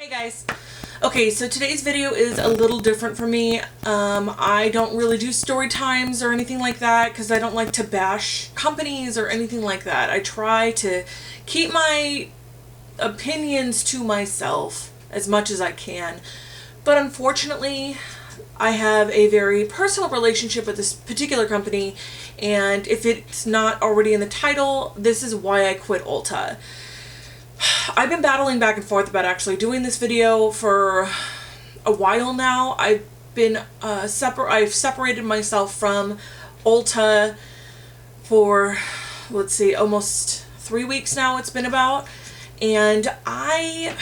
Hey guys. Okay, so today's video is a little different for me. I don't really do story times or anything like that because I don't like to bash companies or anything like that. I try to keep my opinions to myself as much as I can. But unfortunately, I have a very personal relationship with this particular company, and if it's not already in the title, this is why I quit Ulta. I've been battling back and forth about actually doing this video for a while now. I've separated myself from Ulta for, let's see, almost 3 weeks now it's been about, and I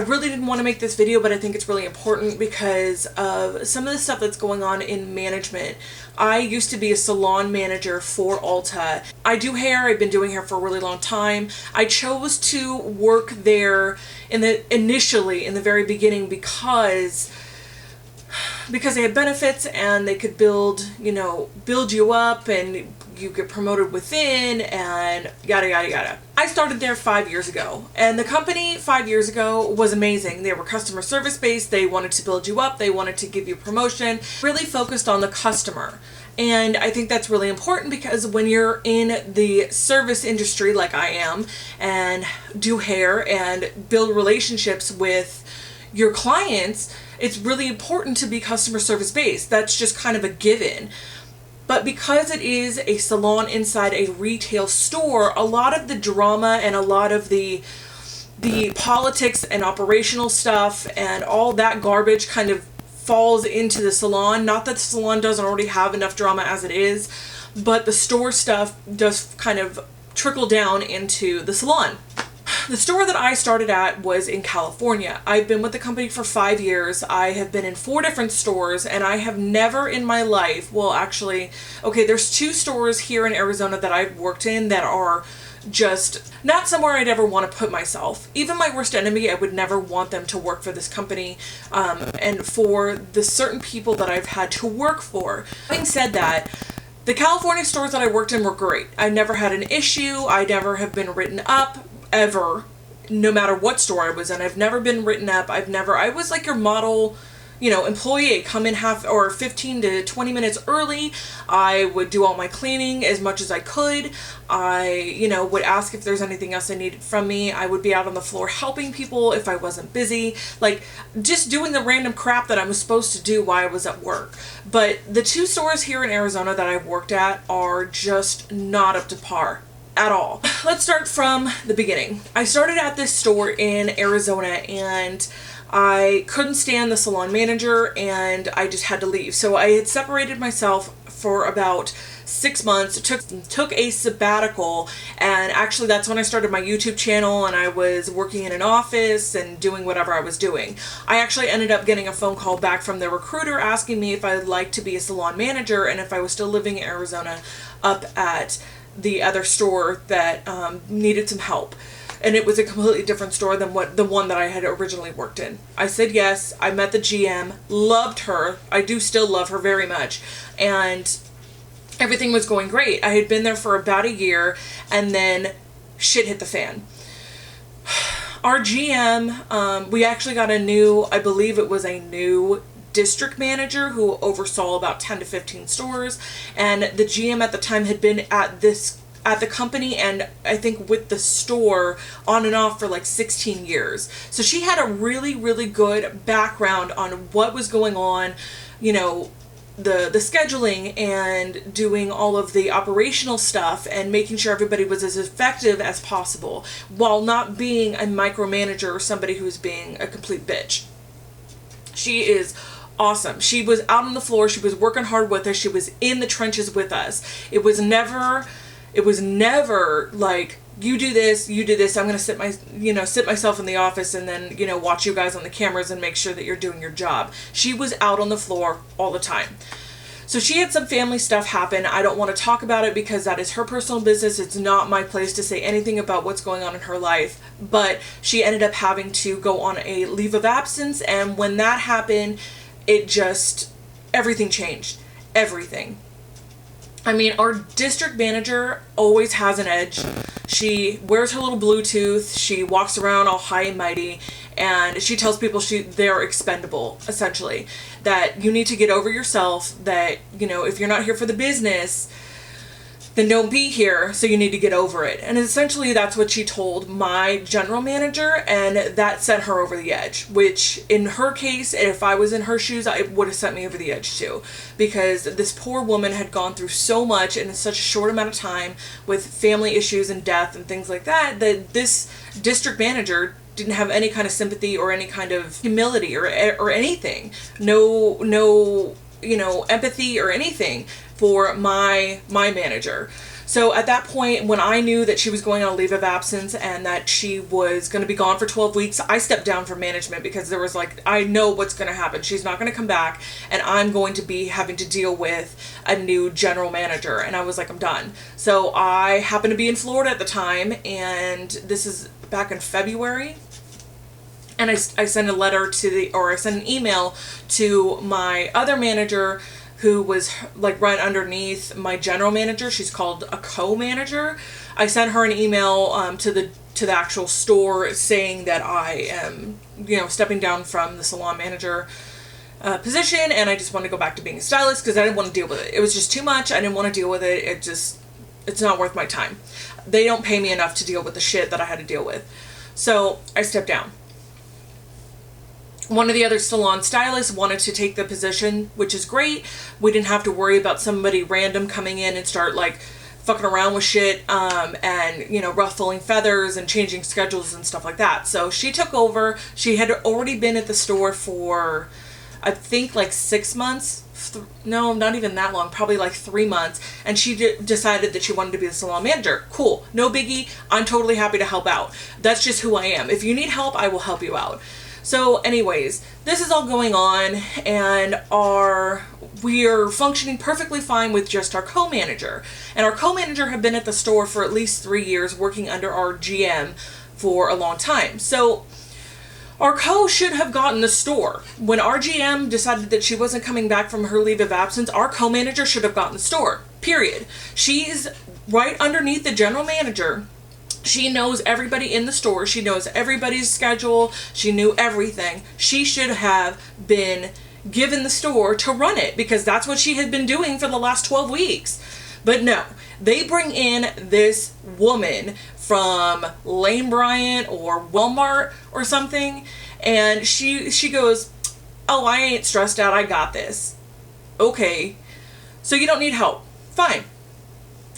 really didn't want to make this video, but I think it's really important because of some of the stuff that's going on in management. I used to be a salon manager for Ulta. I do hair. I've been doing hair for a really long time. I chose to work there initially in the very beginning because they had benefits and they could build you up and you get promoted within and yada yada yada. I started there 5 years ago, and the company 5 years ago was amazing. They were customer service based. They wanted to build you up. They wanted to give you promotion, really focused on the customer. And I think that's really important because when you're in the service industry like I am and do hair and build relationships with your clients, it's really important to be customer service based. That's just kind of a given. But because it is a salon inside a retail store, a lot of the drama and a lot of the politics and operational stuff and all that garbage kind of falls into the salon. Not that the salon doesn't already have enough drama as it is, but the store stuff does kind of trickle down into the salon. The store that I started at was in California. I've been with the company for 5 years. I have been in 4 different stores, and I have never in my life, well actually, okay, there's 2 stores here in Arizona that I've worked in that are just not somewhere I'd ever want to put myself. Even my worst enemy, I would never want them to work for this company, and for the certain people that I've had to work for. Having said that, the California stores that I worked in were great. I never had an issue. I never have been written up. Ever, no matter what store I was in. I've never been written up. I was like your model, employee. I'd come in 15 to 20 minutes early. I would do all my cleaning as much as I could. I, would ask if there's anything else I needed from me. I would be out on the floor helping people if I wasn't busy, like just doing the random crap that I was supposed to do while I was at work. But the 2 stores here in Arizona that I've worked at are just not up to par at all. Let's start from the beginning. I started at this store in Arizona and I couldn't stand the salon manager and I just had to leave. So I had separated myself for about 6 months, took a sabbatical, and actually that's when I started my YouTube channel and I was working in an office and doing whatever I was doing. I actually ended up getting a phone call back from the recruiter asking me if I'd like to be a salon manager and if I was still living in Arizona up at the other store that needed some help. And it was a completely different store than the one that I had originally worked in. I said yes. I met the GM, loved her. I do still love her very much. And everything was going great. I had been there for about a year and then shit hit the fan. Our GM, we actually got I believe it was a new district manager who oversaw about 10 to 15 stores, and the GM at the time had been at the company and I think with the store on and off for like 16 years. So she had a really, really good background on what was going on, the scheduling and doing all of the operational stuff and making sure everybody was as effective as possible while not being a micromanager or somebody who's being a complete bitch. She is awesome. She was out on the floor. She was working hard with us. She was in the trenches with us. It was never like, you do this, I'm going to sit myself in the office and then, watch you guys on the cameras and make sure that you're doing your job. She was out on the floor all the time. So she had some family stuff happen. I don't want to talk about it because that is her personal business. It's not my place to say anything about what's going on in her life. But she ended up having to go on a leave of absence, and when that happened, everything changed. Everything. I mean, our district manager always has an edge. She wears her little Bluetooth. She walks around all high and mighty, and she tells people they're expendable, essentially. That you need to get over yourself, that, you know, if you're not here for the business, then don't be here, so you need to get over it. And essentially that's what she told my general manager, and that sent her over the edge, which in her case, if I was in her shoes, it would have sent me over the edge too, because this poor woman had gone through so much in such a short amount of time with family issues and death and things like that, that this district manager didn't have any kind of sympathy or any kind of humility or anything. No, you know, empathy or anything for my manager. So at that point, when I knew that she was going on a leave of absence and that she was going to be gone for 12 weeks, I stepped down from management, because there was like, I know what's going to happen. She's not going to come back, and I'm going to be having to deal with a new general manager. And I was like, I'm done. So I happened to be in Florida at the time, and this is back in February. And I sent a letter I sent an email to my other manager, who was like right underneath my general manager. She's called a co-manager. I sent her an email to the actual store saying that I am, you know, stepping down from the salon manager position, and I just want to go back to being a stylist because I didn't want to deal with it. It was just too much. I didn't want to deal with it. It's not worth my time. They don't pay me enough to deal with the shit that I had to deal with. So I stepped down. One of the other salon stylists wanted to take the position, which is great. We didn't have to worry about somebody random coming in and start like fucking around with shit, and, you know, ruffling feathers and changing schedules and stuff like that. So she took over. She had already been at the store for, I think, like 6 months. No, not even that long, probably like 3 months. And she decided that she wanted to be the salon manager. Cool, no biggie. I'm totally happy to help out. That's just who I am. If you need help, I will help you out. So anyways, this is all going on, and we are functioning perfectly fine with just our co-manager. And our co-manager had been at the store for at least 3 years, working under our GM for a long time. So our co should have gotten the store. When our GM decided that she wasn't coming back from her leave of absence, our co-manager should have gotten the store, period. She's right underneath the general manager. She knows everybody in the store. She knows everybody's schedule. She knew everything. She should have been given the store to run it, because that's what she had been doing for the last 12 weeks. But no, they bring in this woman from Lane Bryant or Walmart or something, and she goes, "Oh, I ain't stressed out. I got this." Okay, so you don't need help. Fine.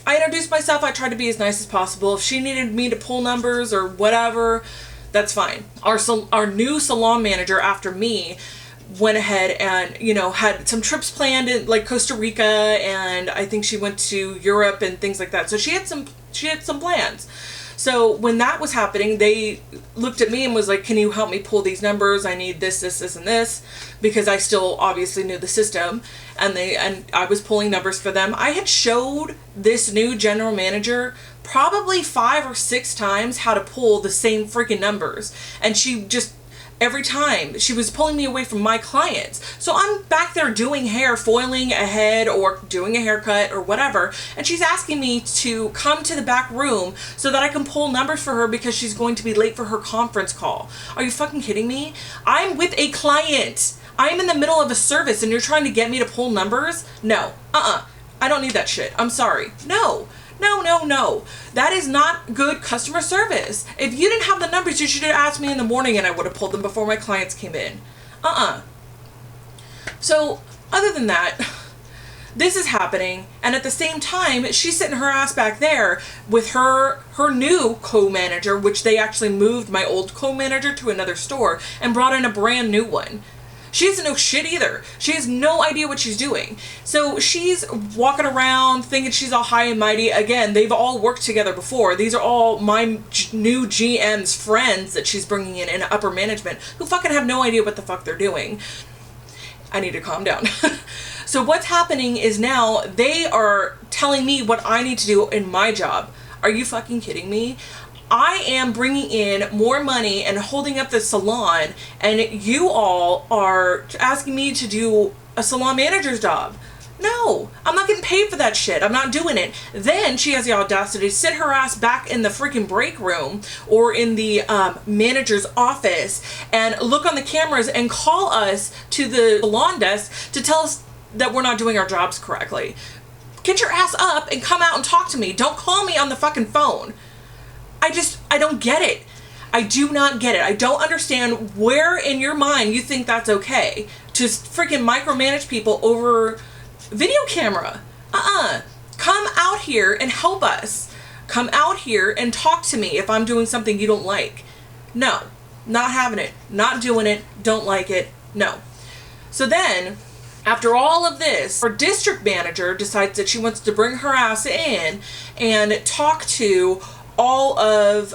I introduced myself. I tried to be as nice as possible. If she needed me to pull numbers or whatever, that's fine. Our new salon manager after me went ahead and, you know, had some trips planned in like Costa Rica, and I think she went to Europe and things like that. So she had some plans. So when that was happening, they looked at me and was like, "Can you help me pull these numbers? I need this, this, this, and this," because I still obviously knew the system, and I was pulling numbers for them. I had showed this new general manager probably 5 or 6 times how to pull the same freaking numbers, and she just, every time she was pulling me away from my clients. So I'm back there doing hair, foiling a head or doing a haircut or whatever, and she's asking me to come to the back room so that I can pull numbers for her because she's going to be late for her conference call. Are you fucking kidding me? I'm with a client. I'm in the middle of a service and you're trying to get me to pull numbers? No. I don't need that shit. I'm sorry. No. That is not good customer service. If you didn't have the numbers, you should have asked me in the morning and I would have pulled them before my clients came in. So, other than that, this is happening, and at the same time, she's sitting her ass back there with her new co-manager, which they actually moved my old co-manager to another store and brought in a brand new one. She doesn't know shit either. She has no idea what she's doing. So she's walking around thinking she's all high and mighty. Again, they've all worked together before. These are all my new GM's friends that she's bringing in upper management who fucking have no idea what the fuck they're doing. I need to calm down. So what's happening is now they are telling me what I need to do in my job. Are you fucking kidding me? I am bringing in more money and holding up the salon, and you all are asking me to do a salon manager's job. No, I'm not getting paid for that shit. I'm not doing it. Then she has the audacity to sit her ass back in the freaking break room or in the manager's office and look on the cameras and call us to the salon desk to tell us that we're not doing our jobs correctly. Get your ass up and come out and talk to me. Don't call me on the fucking phone. I don't get it. I do not get it. I don't understand where in your mind you think that's okay to freaking micromanage people over video camera. Come out here and help us. Come out here and talk to me if I'm doing something you don't like. No, not having it, not doing it, don't like it, no. So then, after all of this, our district manager decides that she wants to bring her ass in and talk to all of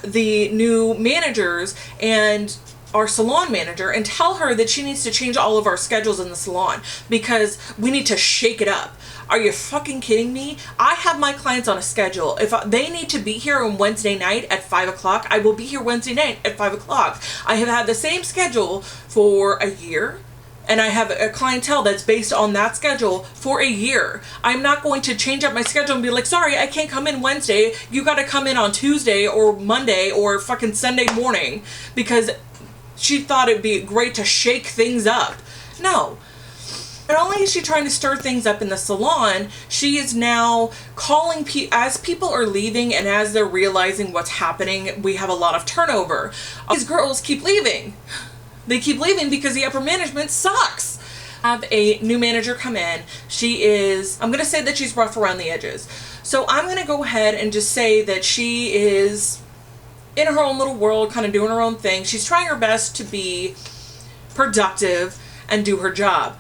the new managers and our salon manager and tell her that she needs to change all of our schedules in the salon because we need to shake it up. Are you fucking kidding me? I have my clients on a schedule. If they need to be here on Wednesday night at 5 o'clock, I will be here Wednesday night at 5 o'clock. I have had the same schedule for a year, and I have a clientele that's based on that schedule for a year. I'm not going to change up my schedule and be like, sorry, I can't come in Wednesday. You got to come in on Tuesday or Monday or fucking Sunday morning because she thought it'd be great to shake things up. No. Not only is she trying to stir things up in the salon, she is now calling as people are leaving and as they're realizing what's happening, we have a lot of turnover. These girls keep leaving. They keep leaving because the upper management sucks. I have a new manager come in. She is, I'm going to say that she's rough around the edges. So I'm going to go ahead and just say that she is in her own little world, kind of doing her own thing. She's trying her best to be productive and do her job.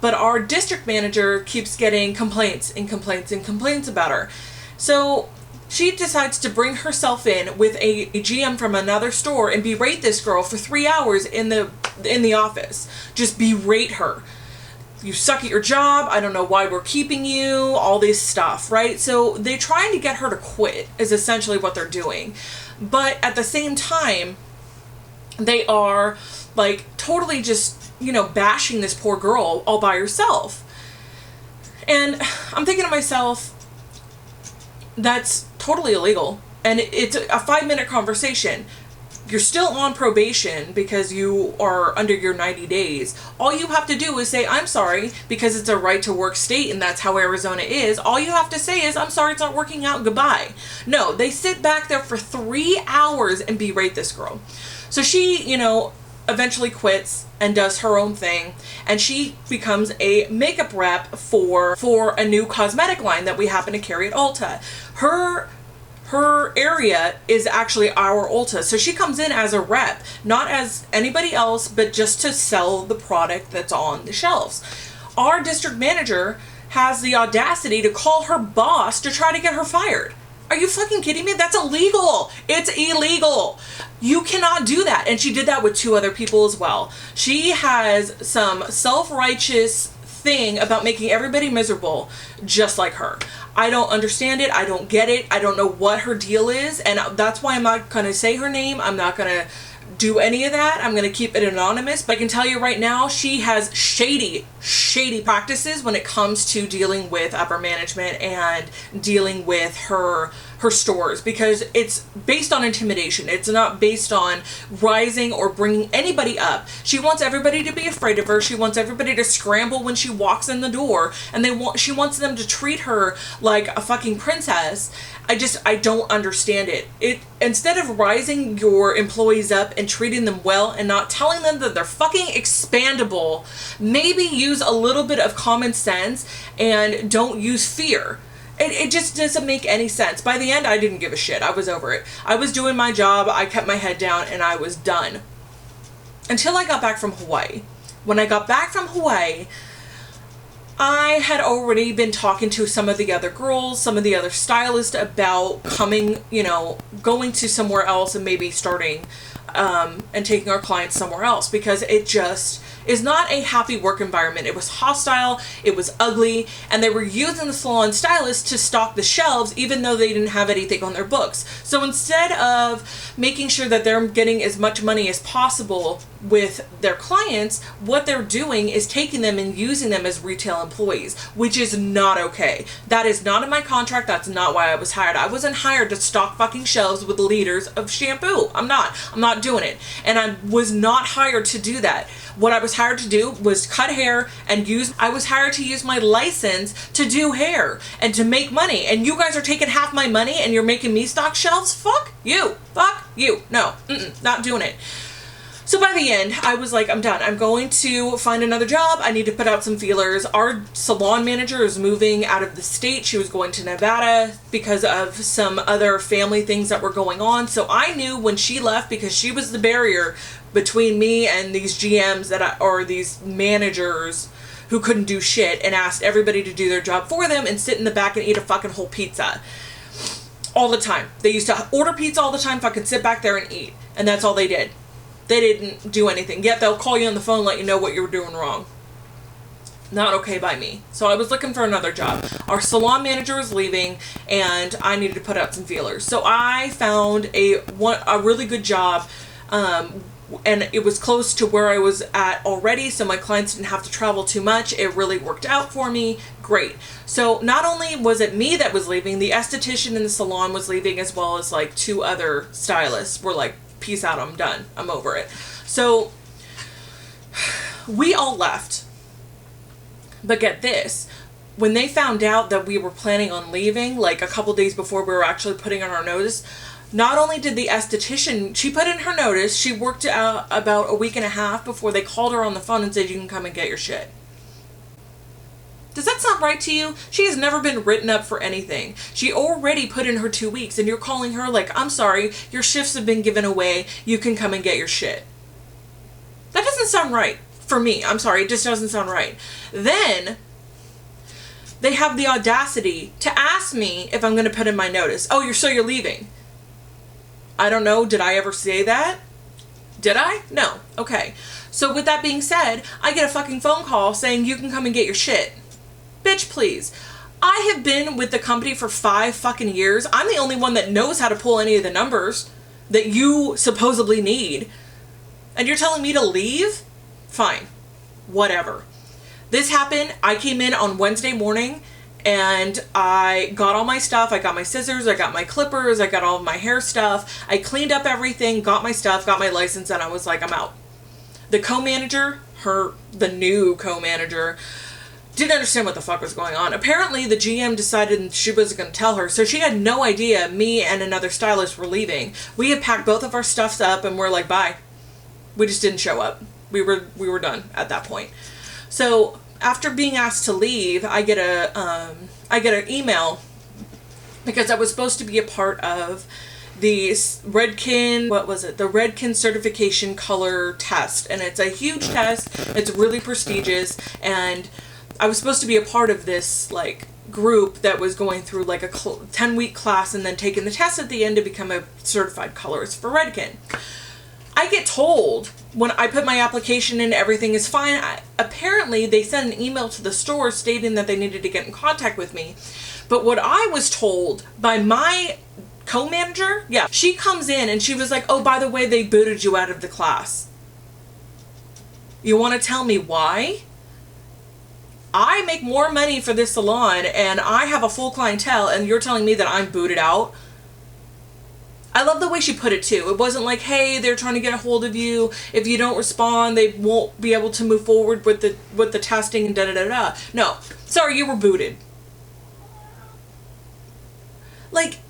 But our district manager keeps getting complaints and complaints and complaints about her. So she decides to bring herself in with a GM from another store and berate this girl for 3 hours in the office. Just berate her. You suck at your job. I don't know why we're keeping you. All this stuff, right? So they're trying to get her to quit is essentially what they're doing. But at the same time, they are like totally just, you know, bashing this poor girl all by herself. And I'm thinking to myself, that's totally illegal. And it's a 5-minute conversation. You're still on probation because you are under your 90 days. All you have to do is say, I'm sorry, because it's a right to work state and that's how Arizona is. All you have to say is, I'm sorry, it's not working out, goodbye. No, they sit back there for 3 hours and berate this girl. So she, you know, eventually quits and does her own thing, and she becomes a makeup rep for a new cosmetic line that we happen to carry at Ulta. Her area is actually our Ulta, so she comes in as a rep, not as anybody else, but just to sell the product that's on the shelves. Our district manager has the audacity to call her boss to try to get her fired. Are you fucking kidding me? That's illegal. It's illegal. You cannot do that. And she did that with 2 other people as well. She has some self-righteous thing about making everybody miserable just like her. I don't understand it. I don't get it. I don't know what her deal is. And that's why I'm not going to say her name. I'm not going to do any of that. I'm going to keep it anonymous. But I can tell you right now, she has shady practices when it comes to dealing with upper management and dealing with her stores, because it's based on intimidation. It's not based on rising or bringing anybody up. She wants everybody to be afraid of her. She wants everybody to scramble when she walks in the door, and she wants them to treat her like a fucking princess. I don't understand it. Instead of rising your employees up and treating them well and not telling them that they're fucking expandable, maybe use a little bit of common sense and don't use fear. It just doesn't make any sense. By the end, I didn't give a shit. I was over it. I was doing my job. I kept my head down and I was done. Until I got back from Hawaii. When I got back from Hawaii, I had already been talking to some of the other girls, some of the other stylists about coming, you know, going to somewhere else and maybe starting and taking our clients somewhere else, because it just is not a happy work environment. It was hostile, it was ugly, and they were using the salon stylists to stock the shelves even though they didn't have anything on their books. So instead of making sure that they're getting as much money as possible with their clients, what they're doing is taking them and using them as retail employees, which is not okay. That is not in my contract. That's not why I was hired. I wasn't hired to stock fucking shelves with liters of shampoo. I'm not doing it. And I was not hired to do that. What I was hired to do was cut hair and I was hired to use my license to do hair and to make money. And you guys are taking half my money and you're making me stock shelves? Fuck you. Fuck you. No, not doing it. So by the end, I was like, I'm done. I'm going to find another job. I need to put out some feelers. Our salon manager is moving out of the state. She was going to Nevada because of some other family things that were going on. So I knew when she left, because she was the barrier between me and these GMs or these managers who couldn't do shit and asked everybody to do their job for them and sit in the back and eat a fucking whole pizza. All the time. They used to order pizza all the time, fucking sit back there and eat. And that's all they did. They didn't do anything. Yet they'll call you on the phone and let you know what you were doing wrong. Not okay by me. So I was looking for another job. Our salon manager was leaving and I needed to put out some feelers. So I found a really good job, and it was close to where I was at already, so my clients didn't have to travel too much. It really worked out for me. Great. So not only was it me that was leaving, the esthetician in the salon was leaving, as well as like 2 other stylists were like, peace out, I'm done. I'm over it. So we all left. But get this, when they found out that we were planning on leaving, like a couple days before we were actually putting in our notice, not only did the esthetician, she put in her notice, she worked out about a week and a half before they called her on the phone and said, you can come and get your shit. Does that sound right to you? She has never been written up for anything. She already put in her 2 weeks and you're calling her like, I'm sorry, your shifts have been given away. You can come and get your shit. That doesn't sound right for me. I'm sorry. It just doesn't sound right. Then they have the audacity to ask me if I'm going to put in my notice. Oh, you're leaving. I don't know. Did I ever say that? Did I? No. Okay. So with that being said, I get a fucking phone call saying you can come and get your shit. Bitch, please. I have been with the company for 5 fucking years. I'm the only one that knows how to pull any of the numbers that you supposedly need. And you're telling me to leave? Fine. Whatever. This happened. I came in on Wednesday morning and I got all my stuff. I got my scissors, I got my clippers, I got all of my hair stuff. I cleaned up everything, got my stuff, got my license, and I was like, I'm out. The co-manager, the new co-manager, didn't understand what the fuck was going on. Apparently the GM decided she wasn't going to tell her, so she had no idea me and another stylist were leaving. We had packed both of our stuffs up and we're like, bye. We just didn't show up. We were done at that point. So after being asked to leave, I get an email because I was supposed to be a part of the Redken, the Redken certification color test. And it's a huge test. It's really prestigious. And I was supposed to be a part of this like group that was going through like a 10-week class and then taking the test at the end to become a certified colorist for Redken. I get told when I put my application in, everything is fine. Apparently they sent an email to the store stating that they needed to get in contact with me. But what I was told by my co-manager, she comes in and she was like, oh, by the way, they booted you out of the class. You want to tell me why? I make more money for this salon and I have a full clientele and you're telling me that I'm booted out? I love the way she put it too. It wasn't like, hey, they're trying to get a hold of you. If you don't respond, they won't be able to move forward with the testing and da-da-da-da. No. Sorry, you were booted. Like,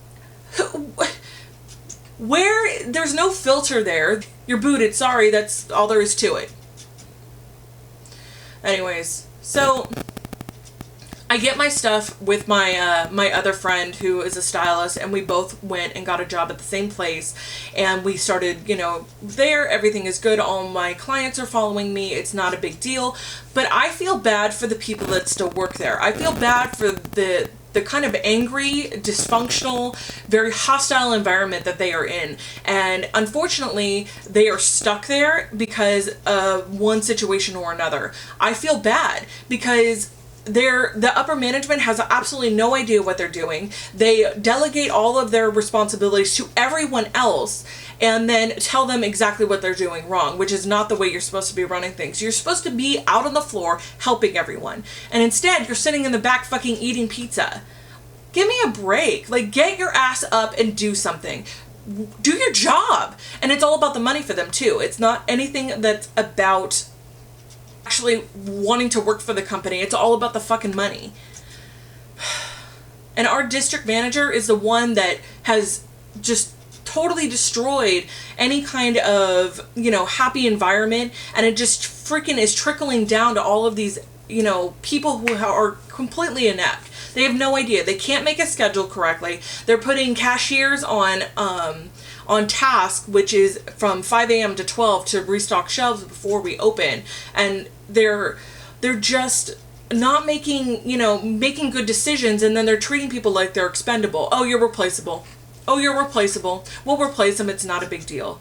where, there's no filter there. You're booted. Sorry, that's all there is to it. Anyways, so I get my stuff with my my other friend who is a stylist, and we both went and got a job at the same place, and we started, there. Everything is good. All my clients are following me. It's not a big deal, but I feel bad for the people that still work there. I feel bad for the kind of angry, dysfunctional, very hostile environment that they are in. And unfortunately, they are stuck there because of one situation or another. I feel bad because the upper management has absolutely no idea what they're doing. They delegate all of their responsibilities to everyone else and then tell them exactly what they're doing wrong, which is not the way you're supposed to be running things. You're supposed to be out on the floor helping everyone. And instead, you're sitting in the back fucking eating pizza. Give me a break. Like, get your ass up and do something. Do your job. And it's all about the money for them too. It's not anything that's about actually wanting to work for the company. It's all about the fucking money. And our district manager is the one that has just totally destroyed any kind of, you know, happy environment, and it just freaking is trickling down to all of these, you know, people who are completely inept. They have no idea. They can't make a schedule correctly. They're putting cashiers on task, which is from 5 a.m. to 12 to restock shelves before we open, and they're just not making, you know, making good decisions, and then they're treating people like they're expendable. Oh, you're replaceable. Oh, you're replaceable. We'll replace them. It's not a big deal.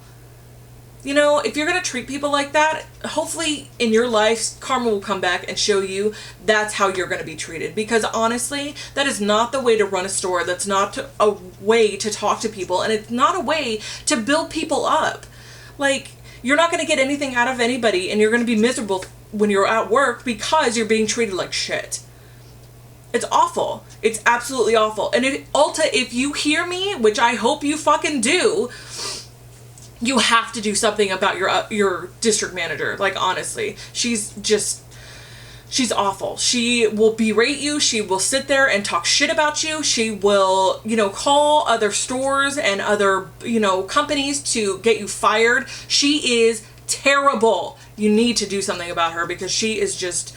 You know, if you're going to treat people like that, hopefully in your life, karma will come back and show you that's how you're going to be treated. Because honestly, that is not the way to run a store. That's not a way to talk to people. And it's not a way to build people up. Like, you're not going to get anything out of anybody, and you're going to be miserable when you're at work because you're being treated like shit. It's awful. It's absolutely awful. And Ulta, if you hear me, which I hope you fucking do, you have to do something about your district manager. Like, honestly, she's awful. She will berate you. She will sit there and talk shit about you. She will, you know, call other stores and other, you know, companies to get you fired. She is terrible. You need to do something about her, because she is just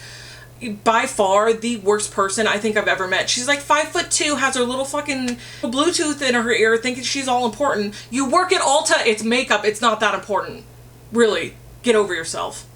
by far the worst person I think I've ever met. She's like 5'2", has her little fucking Bluetooth in her ear, thinking she's all important. You work at Ulta, it's makeup, it's not that important. Really, get over yourself.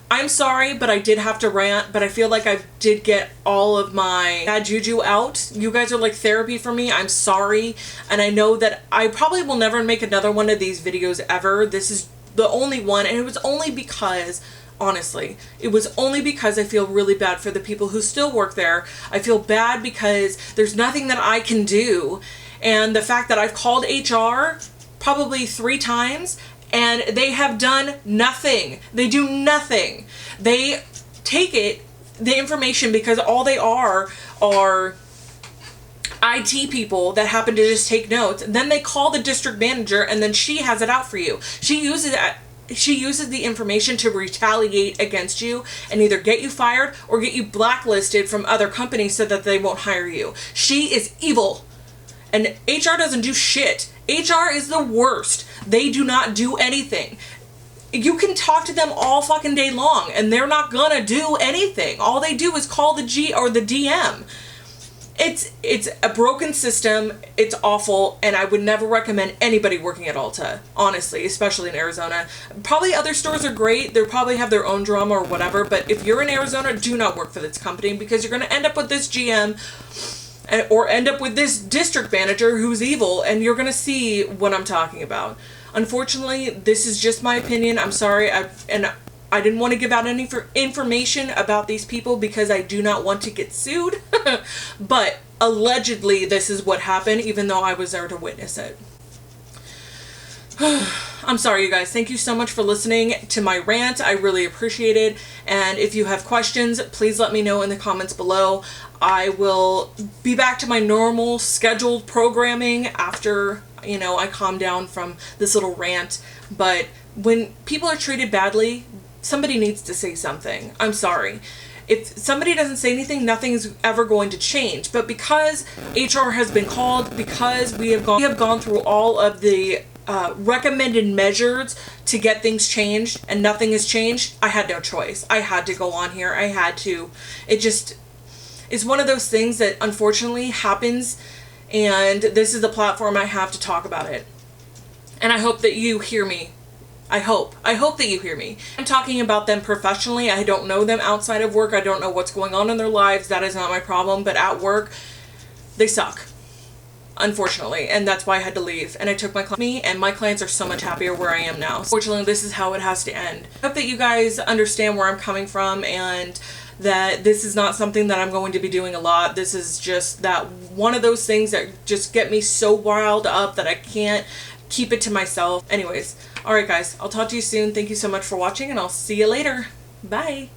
I'm sorry, but I did have to rant, but I feel like I did get all of my bad juju out. You guys are like therapy for me. I'm sorry, and I know that I probably will never make another one of these videos ever. This is the only one, and it was only because, honestly, it was only because I feel really bad for the people who still work there. I feel bad because there's nothing that I can do, and the fact that I've called HR probably 3 times and they have done nothing. They do nothing. They take the information, because all they are IT people that happen to just take notes. And then they call the district manager, and then she has it out for you. She uses the information to retaliate against you and either get you fired or get you blacklisted from other companies so that they won't hire you. She is evil. And HR doesn't do shit. HR is the worst. They do not do anything. You can talk to them all fucking day long and they're not gonna do anything. All they do is call the G or the DM. It's a broken system. It's awful, and I would never recommend anybody working at Ulta, honestly, especially in Arizona. Probably other stores are great. They probably have their own drama or whatever, but if you're in Arizona, do not work for this company, because you're going to end up with this GM or end up with this district manager who's evil, and you're going to see what I'm talking about. Unfortunately, this is just my opinion. I'm sorry. I didn't want to give out any information about these people because I do not want to get sued. But allegedly this is what happened, even though I was there to witness it. I'm sorry, you guys. Thank you so much for listening to my rant. I really appreciate it. And if you have questions, please let me know in the comments below. I will be back to my normal scheduled programming after, you know, I calm down from this little rant. But when people are treated badly, somebody needs to say something. I'm sorry. If somebody doesn't say anything, nothing's ever going to change. But because HR has been called, because we have gone through all of the recommended measures to get things changed, and nothing has changed, I had no choice. I had to go on here. I had to. It's one of those things that unfortunately happens, and this is the platform I have to talk about it. And I hope that you hear me. I hope that you hear me. I'm talking about them professionally. I don't know them outside of work. I don't know what's going on in their lives. That is not my problem. But at work, they suck, unfortunately. And that's why I had to leave. And I took my client, and my clients are so much happier where I am now. Fortunately, this is how it has to end. I hope that you guys understand where I'm coming from, and that this is not something that I'm going to be doing a lot. This is just that one of those things that just get me so riled up that I can't keep it to myself. Anyways, alright guys, I'll talk to you soon. Thank you so much for watching, and I'll see you later. Bye.